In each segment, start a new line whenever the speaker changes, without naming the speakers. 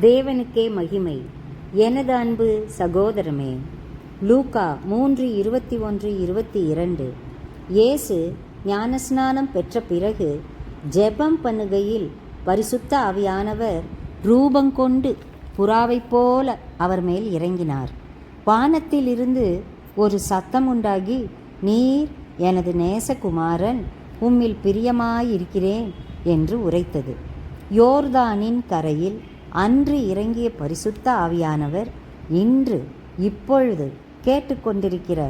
தேவனுக்கே மகிமை. எனது அன்பு சகோதரமே, லூக்கா 3:21-22. இயேசு ஞானஸ்நானம் பெற்ற பிறகு ஜெபம் பண்ணுகையில் பரிசுத்த ஆவியானவர் ரூபங்கொண்டு புறாவைப் போல அவர் மேல் இறங்கினார். வானத்திலிருந்து ஒரு சத்தம் உண்டாகி, நீர் எனது நேசகுமாரன், உம்மில் பிரியமாயிருக்கிறேன் என்று உரைத்தது. யோர்தானின் கரையில் அன்று இறங்கிய பரிசுத்த ஆவியானவர் இன்று இப்பொழுது கேட்டுக்கொண்டிருக்கிற,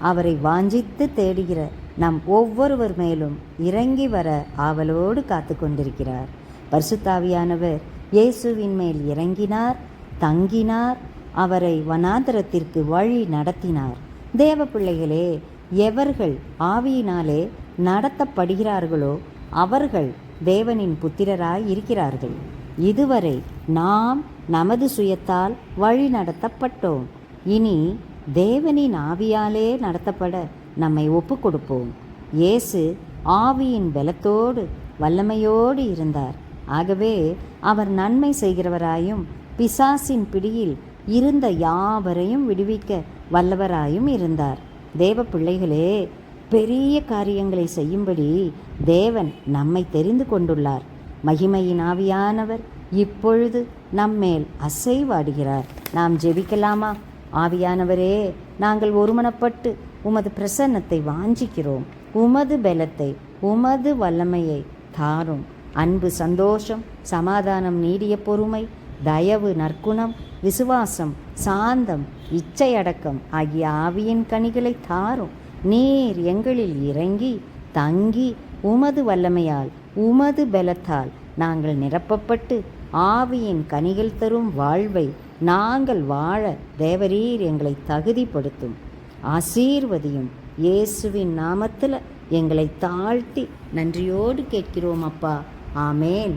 அவரை வாஞ்சித்து தேடுகிற நம் ஒவ்வொருவர் மேலும் இறங்கி வர ஆவலோடு காத்து கொண்டிருக்கிறார். பரிசுத்த ஆவியானவர் இயேசுவின் மேல் இறங்கினார், தங்கினார், அவரை வனாந்தரத்திற்கு வழி நடத்தினார். தேவ பிள்ளைகளே, எவர்கள் ஆவியினாலே நடத்தப்படுகிறார்களோ அவர்கள் தேவனின் புத்திரராய் இருக்கிறார்கள். இதுவரை நாம் நமது சுயத்தால் வழி நடத்தப்பட்டோம். இனி தேவனின் ஆவியாலே நடத்தப்பட நம்மை ஒப்பு கொடுப்போம். இயேசு ஆவியின் பலத்தோடு வல்லமையோடு இருந்தார். ஆகவே அவர் நன்மை செய்கிறவராயும் பிசாசின் பிடியில் இருந்த யாவரையும் விடுவிக்க வல்லவராயும் இருந்தார். தேவ பிள்ளைகளே, பெரிய காரியங்களை செய்யும்படி தேவன் நம்மை தெரிந்து கொண்டுள்ளார். மகிமையின் ஆவியானவர் இப்பொழுது நம்மேல் அசைவாடுகிறார். நாம் ஜெபிக்கலாமா? ஆவியானவரே, நாங்கள் ஒருமனப்பட்டு உமது பிரசன்னத்தை வாஞ்சிக்கிறோம். உமது பலத்தை, உமது வல்லமையை தாரும். அன்பு, சந்தோஷம், சமாதானம், நீடிய பொறுமை, தயவு, நற்குணம், விசுவாசம், சாந்தம், இச்சையடக்கம் ஆகிய ஆவியின் கனிகளை தாரும். நீர் எங்களில் இறங்கி தங்கி உமது வல்லமையால், உமது பலத்தால் நாங்கள் நிரப்பப்பட்டு ஆவியின் கனிகள் தரும் வாழ்வை நாங்கள் வாழ தேவரீர் எங்களை தகுதிப்படுத்தும். ஆசீர்வதியும். இயேசுவின் நாமத்தில் எங்களை தாழ்த்தி நன்றியோடு கேட்கிறோம் அப்பா. ஆமேன்.